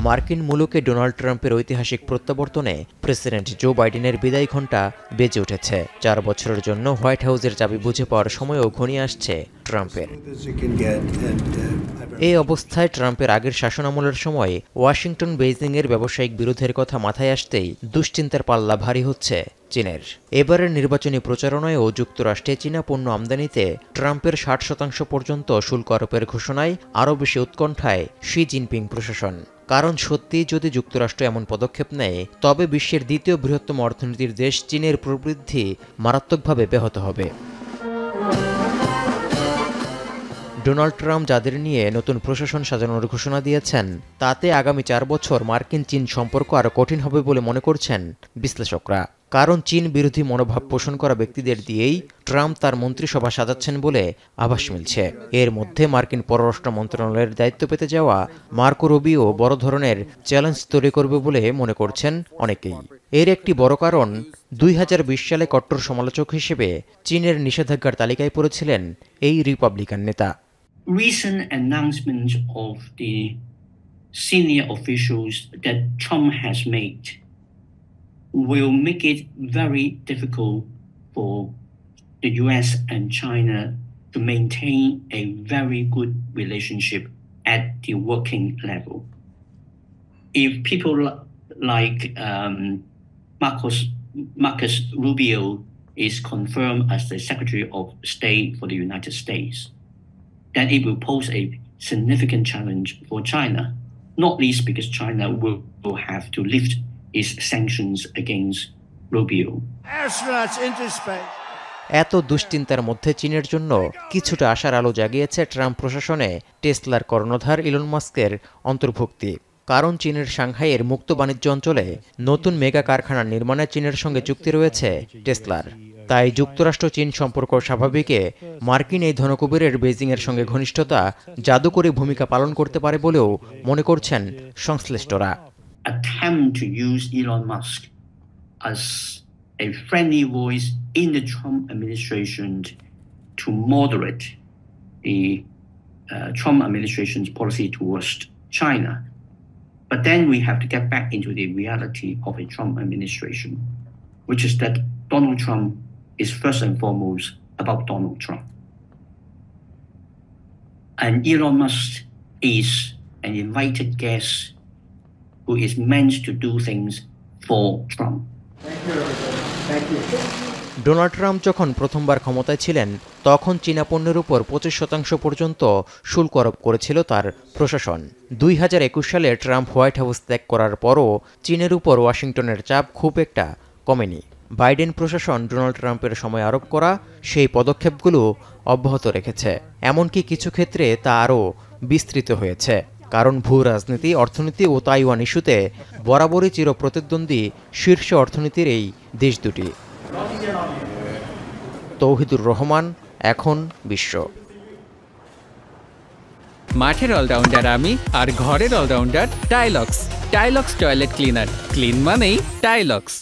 মার্কিন মুলুকে ডোনাল্ড ট্রাম্পের ঐতিহাসিক প্রত্যাবর্তনে প্রেসিডেন্ট জো বাইডেনের বিদায় ঘণ্টা বেজে উঠেছে। 4 বছরের জন্য হোয়াইট হাউসের চাবি বুঝে পাওয়ার সময়ও ঘনিয়ে আসছে ট্রাম্পের। এই অবস্থায় ট্রাম্পের আগের শাসনামলের সময় ওয়াশিংটন বেইজিংয়ের ব্যবসায়িক বিরোধের কথা মাথায় আসতেই দুশ্চিন্তার পাল্লা ভারী হচ্ছে চীনের। এবারের নির্বাচনী প্রচারণায়ও যুক্তরাষ্ট্রে চীনা পণ্য আমদানিতে ট্রাম্পের 60% পর্যন্ত শুল্ক আরোপের ঘোষণায় আরও বেশি উৎকণ্ঠায় শি জিনপিং প্রশাসন। কারণ সত্যি যদি যুক্তরাষ্ট্র এমন পদক্ষেপ নেয়, তবে বিশ্বের দ্বিতীয় বৃহত্তম অর্থনীতির দেশ চীনের প্রবৃদ্ধি মারাত্মকভাবে ব্যাহত হবে। ডোনাল্ড ট্রাম্প যাদের নিয়ে নতুন প্রশাসন সাজানোর ঘোষণা দিয়েছেন, তাতে আগামী 4 বছর মার্কিন চীন সম্পর্ক আরও কঠিন হবে বলে মনে করছেন বিশ্লেষকরা। কারণ চীন বিরোধী মনোভাব পোষণ করা ব্যক্তিদের দিয়েই ট্রাম্প তার মন্ত্রিসভা সাজাচ্ছেন বলে আভাস মিলছে। এর মধ্যে মার্কিন পররাষ্ট্র মন্ত্রণালয়ের দায়িত্ব পেতে যাওয়া মার্কো রুবিও বড় ধরনের চ্যালেঞ্জ তৈরি করবে বলে মনে করছেন অনেকেই। এর একটি বড় কারণ 2020 সালে কট্টর সমালোচক হিসেবে চীনের নিষেধাজ্ঞার তালিকায় পড়েছিলেন এই রিপাবলিকান নেতা। Recent announcements of the senior officials that Trump has made will make it very difficult for the US and China to maintain a very good relationship at the working level. If people like Marcus Rubio is confirmed as the Secretary of State for the United States, then it will pose a significant challenge for China, not least because China will have to lift its sanctions against Rubio. Astronauts into space. এত দুশ্চিন্তার মধ্যে চীনের জন্য কিছুটা আশার আলো জাগিয়েছে Trump প্রশাসনে টেসলার কর্ণধার ইলন মাস্কের অন্তর্ভুক্তি। কারণ চীনের সাংহাইয়ের মুক্ত বাণিজ্য অঞ্চলে নতুন মেগা কারখানা নির্মাণে চীনের সঙ্গে চুক্তি রয়েছে টেসলার। তাই যুক্তরাষ্ট্র চীন সম্পর্ক স্বাভাবিকে মার্কিন এই ধনকুবেরের বেইজিংয়ের সঙ্গে ঘনিষ্ঠতা জাদুকরী ভূমিকা পালন করতে পারে বলেও মনে করছেন সংশ্লিষ্টরা। Attempt to use Elon Musk as a friendly voice in the Trump administration to moderate the Trump administration's policy towards China. But then we have to get back into the reality of a Trump administration, which is that Donald Trump is first and foremost about Donald Trump. And Elon Musk is an invited guest who is meant to do things for Trump. Donald Trump যখন প্রথমবার ক্ষমতায় ছিলেন, তখন চীনা পণ্যের উপর 25% পর্যন্ত শুল্ক আরোপ করেছিল তার প্রশাসন। 2021 সালে ট্রাম্প হোয়াইট হাউস ত্যাগ করার পরও চীনের উপর ওয়াশিংটনের চাপ খুব একটা কমেনি। বাইডেন প্রশাসন ডোনাল্ড ট্রাম্পের সময় আরোপ করা সেই পদক্ষেপগুলো অব্যাহত রেখেছে। এমনকি কিছু ক্ষেত্রে তা আরও বিস্তৃত হয়েছে। কারণ ভূ রাজনীতি, অর্থনীতি ও তাইওয়ান ইস্যুতে বরাবরই চিরপ্রতিদ্বন্দ্বী শীর্ষ অর্থনীতির এই দেশ দুটি। তৌহিদুর রহমান, এখন বিশ্ব। মাঠের অলরাউন্ডার আমি, আর ঘরের allrounder Tilex. Tilex toilet cleaner, clean মানেই টাইলক্স।